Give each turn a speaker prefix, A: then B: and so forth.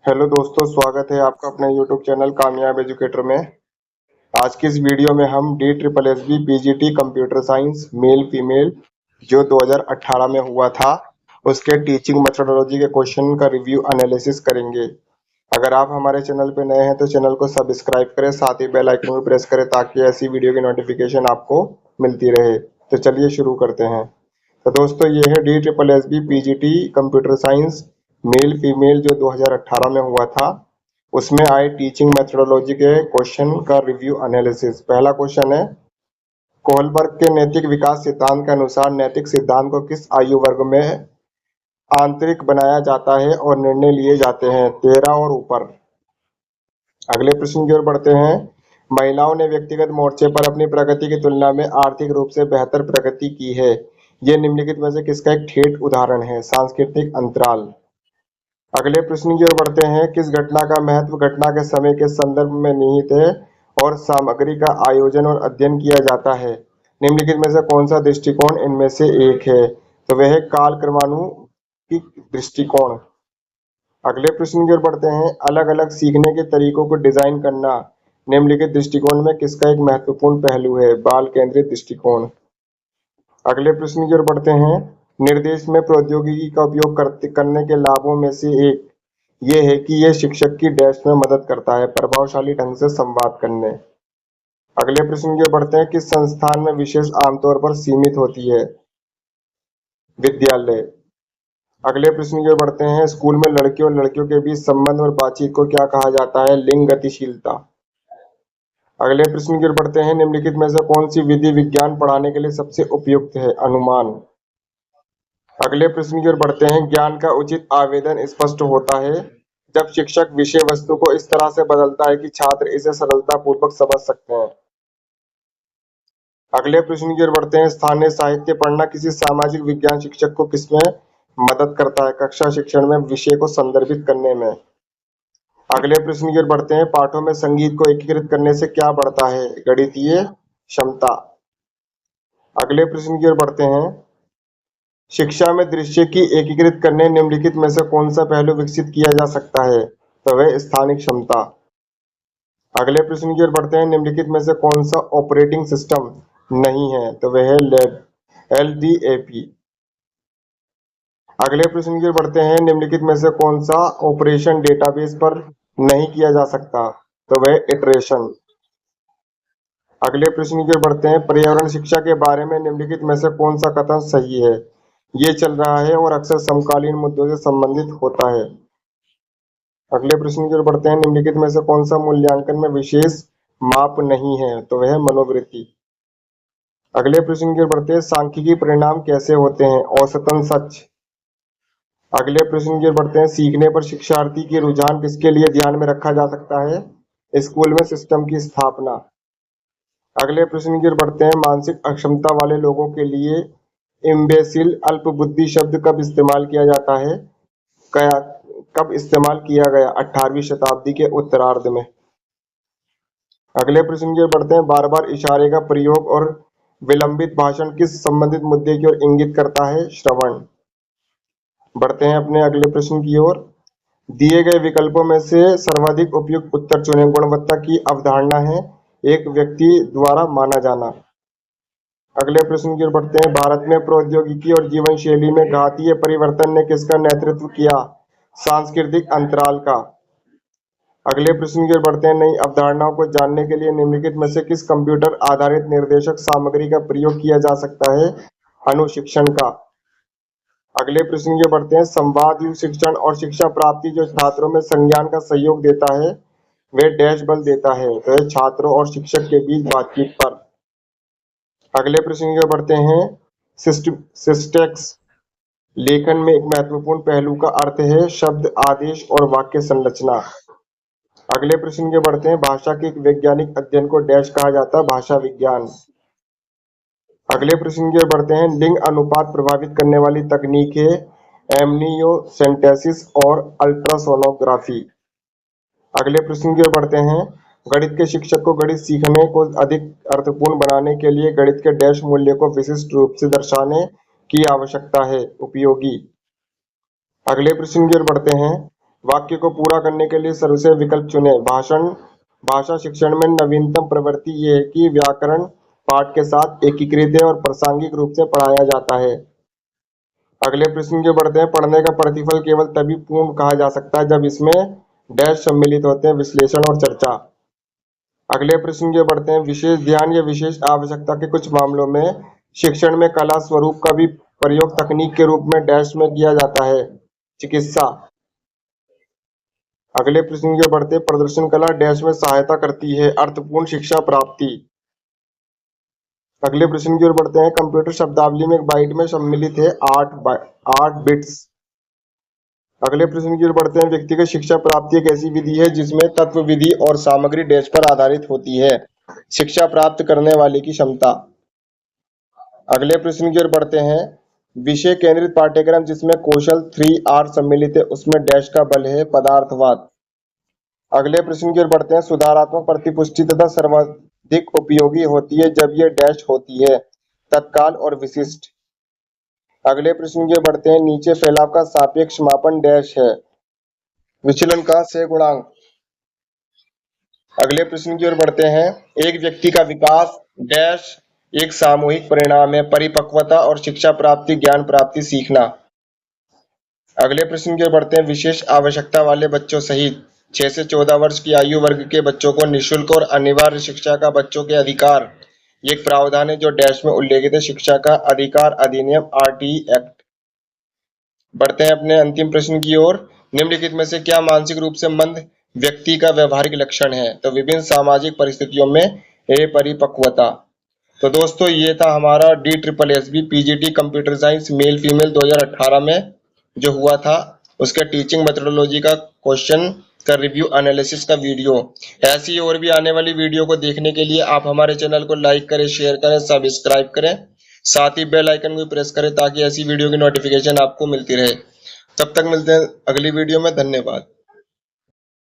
A: Hello दोस्तों, स्वागत है आपका अपने YouTube चैनल कामयाब एजुकेटर में। आज की इस वीडियो में हम DSSB PGT computer science male female जो 2018 में हुआ था उसके टीचिंग मेथोडोलॉजी के क्वेश्चन का रिव्यू एनालिसिस करेंगे। अगर आप हमारे चैनल पे नए हैं तो चैनल को सब्सक्राइब करें, साथ ही बेल आइकन भी प्रेस करें ताकि ऐसी वीडियो की नोटिफिकेशन आपको मिलती रहे। तो चलिए शुरू करते हैं। तो दोस्तों, ये है DSSB PGT computer science male female जो 2018 में हुआ था, उसमें आए टीचिंग मेथोडोलॉजी के क्वेश्चन का रिव्यू एनालिसिस। पहला क्वेश्चन है, कोहलबर्ग के नैतिक विकास सिद्धांत के अनुसार नैतिक सिद्धांत को किस आयु वर्ग में आंतरिक बनाया जाता है और निर्णय लिए जाते हैं? 13 और ऊपर। अगले प्रश्न की ओर बढ़ते हैं। महिलाओं ने व्यक्तिगत मोर्चे पर अपनी प्रगति की तुलना में आर्थिक रूप से बेहतर प्रगति की है। ये निम्नलिखित में से किसका एक ठेठ उदाहरण है? सांस्कृतिक अंतराल। अगले प्रश्न की ओर बढ़ते हैं। किस घटना का महत्व घटना के समय के संदर्भ में निहित है और सामग्री का आयोजन और अध्ययन किया जाता है? निम्नलिखित में से कौन सा दृष्टिकोण इनमें से एक है? तो वह है कालक्रमानुकिक दृष्टिकोण। अगले प्रश्न की ओर बढ़ते हैं। अलग अलग सीखने के तरीकों को डिजाइन करना निम्नलिखित दृष्टिकोण में किसका एक महत्वपूर्ण पहलू है? बाल केंद्रित दृष्टिकोण। अगले प्रश्न की ओर बढ़ते हैं। निर्देश में प्रौद्योगिकी का उपयोग करने के लाभों में से एक ये है कि यह शिक्षक की डैश में मदद करता है प्रभावशाली ढंग से संवाद करने। अगले प्रश्न की ओर बढ़ते हैं। किस संस्थान में विशेष आमतौर पर सीमित होती है? विद्यालय। अगले प्रश्न की ओर बढ़ते हैं। स्कूल में लड़के और लड़कियों के बीच संबंध और बातचीत को क्या कहा जाता है? लिंग गतिशीलता। अगले प्रश्न की ओर बढ़ते हैं। निम्नलिखित में से कौन सी विधि विज्ञान पढ़ाने के लिए सबसे उपयुक्त है? अनुमान। अगले प्रश्न की ओर बढ़ते हैं। ज्ञान का उचित आवेदन स्पष्ट होता है जब शिक्षक विषय वस्तु को इस तरह से बदलता है कि छात्र इसे सरलतापूर्वक समझ सकते हैं। अगले प्रश्न की ओर बढ़ते हैं। स्थानीय साहित्य पढ़ना किसी सामाजिक विज्ञान शिक्षक को किसमें मदद करता है? कक्षा शिक्षण में विषय को संदर्भित करने में। अगले प्रश्न की ओर बढ़ते हैं। पाठों में संगीत को एकीकृत करने से क्या बढ़ता है? गणितीय क्षमता। अगले प्रश्न की ओर बढ़ते हैं। शिक्षा में दृश्य की एकीकृत करने निम्नलिखित में से कौन सा पहलू विकसित किया जा सकता है? तो वह स्थानिक क्षमता। अगले प्रश्न की ओर बढ़ते हैं। निम्नलिखित में से कौन सा ऑपरेटिंग सिस्टम नहीं है? तो वह है LDAP। अगले प्रश्न की ओर बढ़ते हैं। निम्नलिखित में से कौन सा ऑपरेशन डेटाबेस पर नहीं किया जा सकता? तो वह इटरेशन। अगले प्रश्न की ओर बढ़ते हैं। पर्यावरण शिक्षा के बारे में निम्नलिखित में से कौन सा कथन सही है? ये चल रहा है और अक्सर समकालीन मुद्दों से संबंधित होता है। अगले प्रश्न की ओर बढ़ते हैं। निम्नलिखित में से कौन सा मूल्यांकन में विशेष माप नहीं है? तो वह मनोवृत्ति। अगले प्रश्न की ओर बढ़ते हैं। सांख्यिकी परिणाम कैसे होते हैं? औसतन सच। अगले प्रश्न की ओर बढ़ते हैं। सीखने पर शिक्षार्थी के रुझान किसके लिए ध्यान में रखा जा सकता है? स्कूल में सिस्टम की स्थापना। अगले प्रश्न की ओर बढ़ते हैं। मानसिक अक्षमता वाले लोगों के लिए इम्बेसिल अल्पबुद्धि शब्द कब इस्तेमाल किया जाता है? कब इस्तेमाल किया गया? 18वीं शताब्दी के उत्तरार्ध में। अगले प्रश्न की ओर बढ़ते हैं। बार बार इशारे का प्रयोग और विलंबित भाषण किस संबंधित मुद्दे की ओर इंगित करता है? श्रवण। बढ़ते हैं अपने अगले प्रश्न की ओर। दिए गए विकल्पों में से सर्वाधिक उपयुक्त उत्तर चुनें। गुणवत्ता की अवधारणा है एक व्यक्ति द्वारा माना जाना। अगले प्रश्न की ओर बढ़ते हैं। भारत में प्रौद्योगिकी और जीवन शैली में घातीय परिवर्तन ने किसका नेतृत्व किया? सांस्कृतिक अंतराल का। अगले प्रश्न की ओर बढ़ते हैं। नई अवधारणाओं को जानने के लिए निम्नलिखित में से किस कंप्यूटर आधारित निर्देशक सामग्री का प्रयोग किया जा सकता है? अनुशिक्षण का। अगले प्रश्न की ओर बढ़ते हैं। संवाद युक्त शिक्षण और शिक्षा प्राप्ति जो छात्रों में संज्ञान का सहयोग देता है वे डैश बल देता है? तो यह छात्रों और शिक्षक के बीच बातचीत पर। अगले प्रश्न की ओर बढ़ते हैं। सिस्टेक्स लेखन में एक महत्वपूर्ण पहलू का अर्थ है शब्द, आदेश और वाक्य संरचना। अगले प्रश्न के बढ़ते हैं। भाषा के एक वैज्ञानिक अध्ययन को डैश कहा जाता है? भाषा विज्ञान। अगले प्रश्न की ओर बढ़ते हैं। लिंग अनुपात प्रभावित करने वाली तकनीक है एमनियोसेंटेसिस और अल्ट्रासोनोग्राफी। अगले प्रश्न की ओर बढ़ते हैं। गणित के शिक्षक को गणित सीखने को अधिक अर्थपूर्ण बनाने के लिए गणित के डैश मूल्य को विशिष्ट रूप से दर्शाने की आवश्यकता है? उपयोगी। अगले प्रश्न की ओर बढ़ते हैं। वाक्य को पूरा करने के लिए सर्वश्रेष्ठ विकल्प चुनें। भाषा शिक्षण में नवीनतम प्रवृत्ति ये है कि व्याकरण पाठ के साथ एकीकृत है और प्रासंगिक रूप से पढ़ाया जाता है। अगले प्रश्न की बढ़ते हैं। पढ़ने का प्रतिफल केवल तभी पूर्ण कहा जा सकता है जब इसमें डैश सम्मिलित होते हैं, विश्लेषण और चर्चा। अगले प्रश्न की बढ़ते हैं। विशेष ध्यान या विशेष आवश्यकता के कुछ मामलों में शिक्षण में कला स्वरूप का भी प्रयोग तकनीक के रूप में डैश में किया जाता है। चिकित्सा। अगले प्रश्न की बढ़ते हैं। प्रदर्शन कला डैश में सहायता करती है, अर्थपूर्ण शिक्षा प्राप्ति। अगले प्रश्न की ओर बढ़ते हैं। कंप्यूटर शब्दावली में एक बाइट में सम्मिलित है 8 बिट्स। अगले प्रश्न की ओर बढ़ते हैं। व्यक्तिगत शिक्षा प्राप्ति एक ऐसी विधि है जिसमें तत्व, विधि और सामग्री डैश पर आधारित होती है। शिक्षा प्राप्त करने वाले की क्षमता। अगले प्रश्न की ओर बढ़ते हैं। विषय केंद्रित पाठ्यक्रम जिसमें कौशल 3R सम्मिलित है, उसमें डैश का बल है, पदार्थवाद। अगले प्रश्न की ओर बढ़ते हैं। सुधारात्मक प्रतिपुष्टि तथा सर्वाधिक उपयोगी होती है जब यह डैश होती है, तत्काल और विशिष्ट। अगले प्रश्न की ओर बढ़ते हैं। नीचे फैलाव का सापेक्ष मापन डैश है, विचलन का से गुणांक। अगले प्रश्न की ओर बढ़ते हैं। एक व्यक्ति का विकास डैश एक सामूहिक परिणाम है, परिपक्वता और शिक्षा प्राप्ति, ज्ञान प्राप्ति, सीखना। अगले प्रश्न की ओर बढ़ते हैं। विशेष आवश्यकता वाले बच्चों सहित 6 से 14 वर्ष की आयु वर्ग के बच्चों को निःशुल्क और अनिवार्य शिक्षा का बच्चों के अधिकार ये एक प्रावधान है जो डैश में उल्लेखित है, शिक्षा का अधिकार अधिनियम RTE एक्ट। बढ़ते हैं अपने अंतिम प्रश्न की ओर। निम्नलिखित में से क्या मानसिक रूप से मंद व्यक्ति का व्यवहारिक लक्षण है? तो विभिन्न सामाजिक परिस्थितियों में अपरिपक्वता। तो दोस्तों ये था हमारा DSSB PGT computer science male female 2018 में जो हुआ था उसके टीचिंग मेथोडोलॉजी का क्वेश्चन का रिव्यू एनालिसिस का वीडियो। ऐसी और भी आने वाली वीडियो को देखने के लिए आप हमारे चैनल को लाइक करें, शेयर करें, सब्सक्राइब करें, साथ ही बेल आइकन को प्रेस करें ताकि ऐसी वीडियो की नोटिफिकेशन आपको मिलती रहे। तब तक मिलते हैं अगली वीडियो में। धन्यवाद।